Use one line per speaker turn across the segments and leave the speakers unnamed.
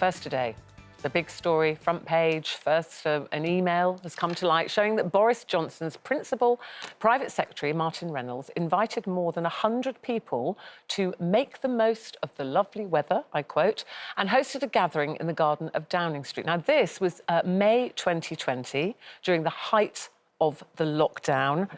First today, the big story, front page. First, an email has come to light showing that Boris Johnson's principal private secretary, Martin Reynolds, invited more than 100 people to make the most of the lovely weather, I quote, and hosted a gathering in the garden of Downing Street. Now, this was May 2020, during the height of the lockdown.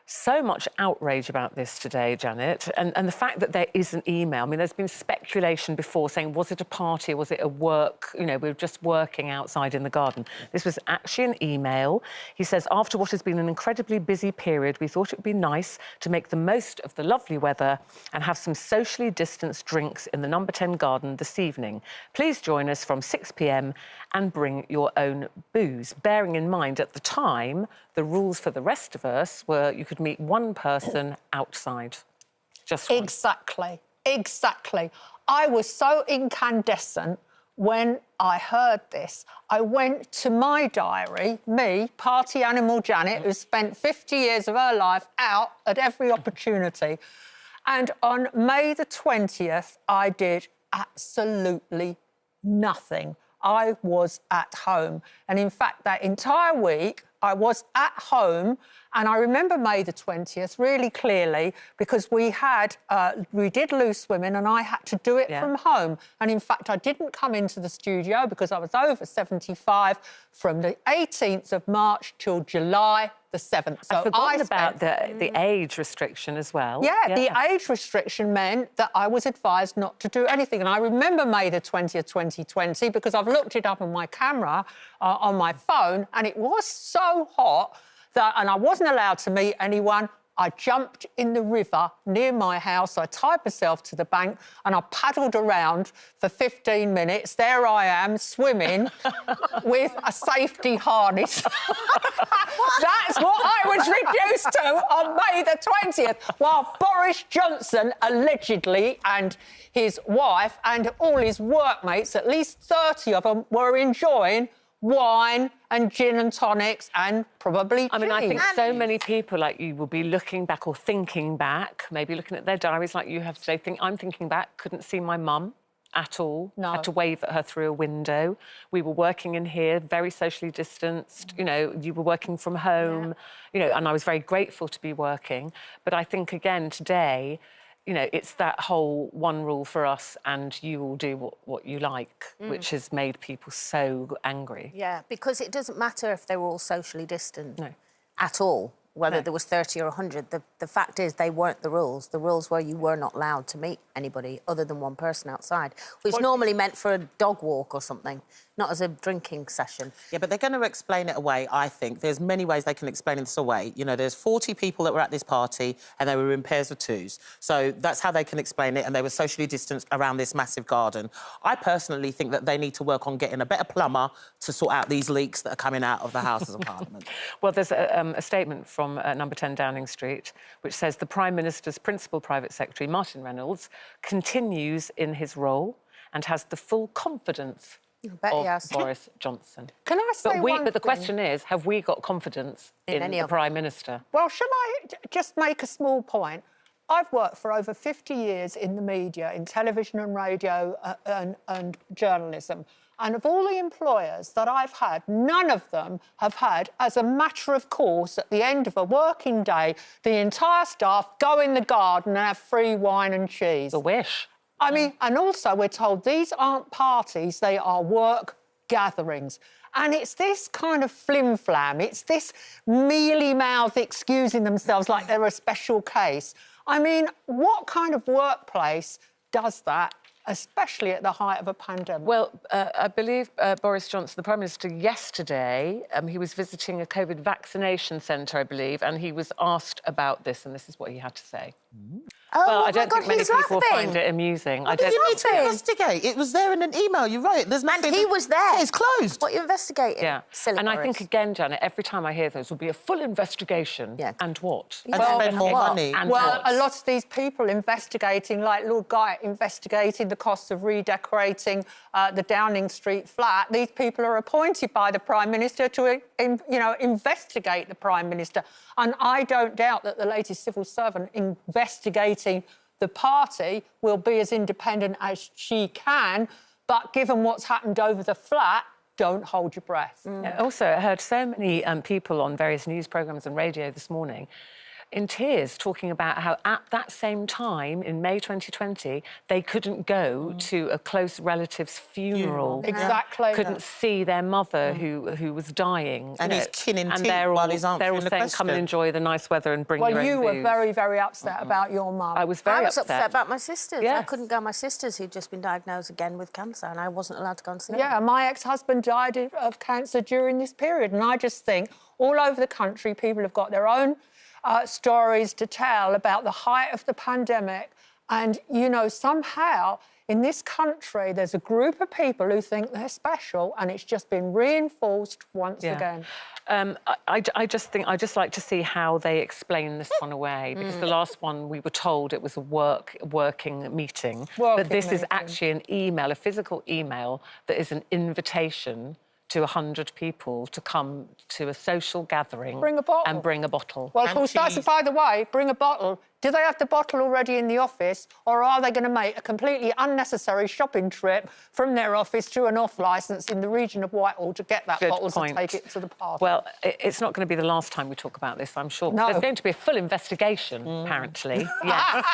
So much outrage about this today, Janet, and the fact that there is an email. I mean, there's been speculation before saying, was it a party, was it a work? You know, we were just working outside in the garden. This was actually an email. He says, after what has been an incredibly busy period, we thought it would be nice to make the most of the lovely weather and have some socially distanced drinks in the number 10 garden this evening. Please join us from 6 p.m. and bring your own booze. Bearing in mind, at the time, the rules for the rest of us were you could meet one person outside. Just one.
Exactly. I was so incandescent when I heard this. I went to my diary, me, party animal Janet, who spent 50 years of her life out at every opportunity. And on May the 20th, I did absolutely nothing. I was at home. And in fact, that entire week, I was at home, and I remember May the 20th really clearly because we did Loose Women and I had to do it from home. And in fact, I didn't come into the studio because I was over 75 from the 18th of March till July the 7th. So
I've forgotten about the age restriction as well.
Yeah, the age restriction meant that I was advised not to do anything. And I remember May the 20th, 2020, because I've looked it up on my camera, on my phone, and it was so hot that, and I wasn't allowed to meet anyone. I jumped in the river near my house. I tied myself to the bank and I paddled around for 15 minutes. There I am, swimming with a safety harness. That's what I was reduced to on May the 20th, while Boris Johnson allegedly, and his wife and all his workmates, at least 30 of them, were enjoying wine and gin and tonics and probably cheese.
I mean, I think so many people like you will be looking back or thinking back, maybe looking at their diaries like you have today. I'm thinking back, couldn't see my mum at all.
No.
Had to wave at her through a window. We were working in here, very socially distanced. You know, you were working from home, you know, and I was very grateful to be working. But I think, again, today, you know, it's that whole one rule for us and you will do what you like, which has made people so angry.
Yeah, because it doesn't matter if they were all socially distant at all, whether there was 30 or 100. The fact is they weren't the rules. The rules were you were not allowed to meet anybody other than one person outside, which normally meant for a dog walk or something, not as a drinking session.
Yeah, but they're going to explain it away, I think. There's many ways they can explain this away. You know, there's 40 people that were at this party and they were in pairs of twos. So that's how they can explain it, and they were socially distanced around this massive garden. I personally think that they need to work on getting a better plumber to sort out these leaks that are coming out of the Houses of Parliament.
Well, there's a statement from number 10 Downing Street, which says the Prime Minister's principal private secretary, Martin Reynolds, continues in his role and has the full confidence of Boris Johnson.
Can I say
But the question is, have we got confidence in the Prime Minister?
Well, shall I just make a small point? I've worked for over 50 years in the media, in television and radio and journalism. And of all the employers that I've had, none of them have had, as a matter of course, at the end of a working day, the entire staff go in the garden and have free wine and cheese.
A wish.
I mean, and also we're told these aren't parties, they are work gatherings. And it's this kind of flim-flam, it's this mealy-mouthed excusing themselves like they're a special case. I mean, what kind of workplace does that, especially at the height of a pandemic?
Well, I believe Boris Johnson, the Prime Minister, yesterday, he was visiting a COVID vaccination centre, I believe, and he was asked about this, and this is what he had to say.
Oh,
well,
my
I don't
God,
think many
he's
people
laughing.
find it amusing.
You need to investigate. It was there in an email, you wrote. There's nothing...
And he was there.
It's closed.
What are you investigating?
Yeah.
Silly
and
Boris.
I think, again, Janet, every time I hear those, will be a full investigation.
Yeah.
And what?
And spend more money.
And
well,
what?
a lot of these people investigating, like Lord Guy investigating the cost of redecorating the Downing Street flat, these people are appointed by the Prime Minister to, investigate the Prime Minister. And I don't doubt that the latest civil servant investigating the party will be as independent as she can But given what's happened over the flat, don't hold your breath.
Also, I heard so many people on various news programmes and radio this morning in tears talking about how at that same time in May 2020 they couldn't go to a close relative's funeral.
Exactly.
Couldn't see their mother who was dying.
And his kin in tears
they're
while he's answering
they're all
the
saying,
question.
come and enjoy the nice weather and bring your own
Well, you were
booze.
very, very upset about your mum.
I was very
upset about my sisters. I
Yes.
couldn't go. My sisters who'd just been diagnosed again with cancer, and I wasn't allowed to go and see them.
Yeah, my ex-husband died of cancer during this period, and I just think all over the country people have got their own stories to tell about the height of the pandemic. And, you know, somehow in this country there's a group of people who think they're special, and it's just been reinforced once again.
I just like to see how they explain this one away, because the last one we were told it was a working meeting. But this is actually an email, a physical email that is an invitation to 100 people to come to a social gathering.
Bring a bottle.
And bring a bottle.
Well, of course, that's, by the way, bring a bottle. Do they have the bottle already in the office, or are they going to make a completely unnecessary shopping trip from their office to an off licence in the region of Whitehall to get that bottle to take it to the party?
Well, it's not going to be the last time we talk about this, I'm sure.
No.
There's going to be a full investigation, apparently. Yes.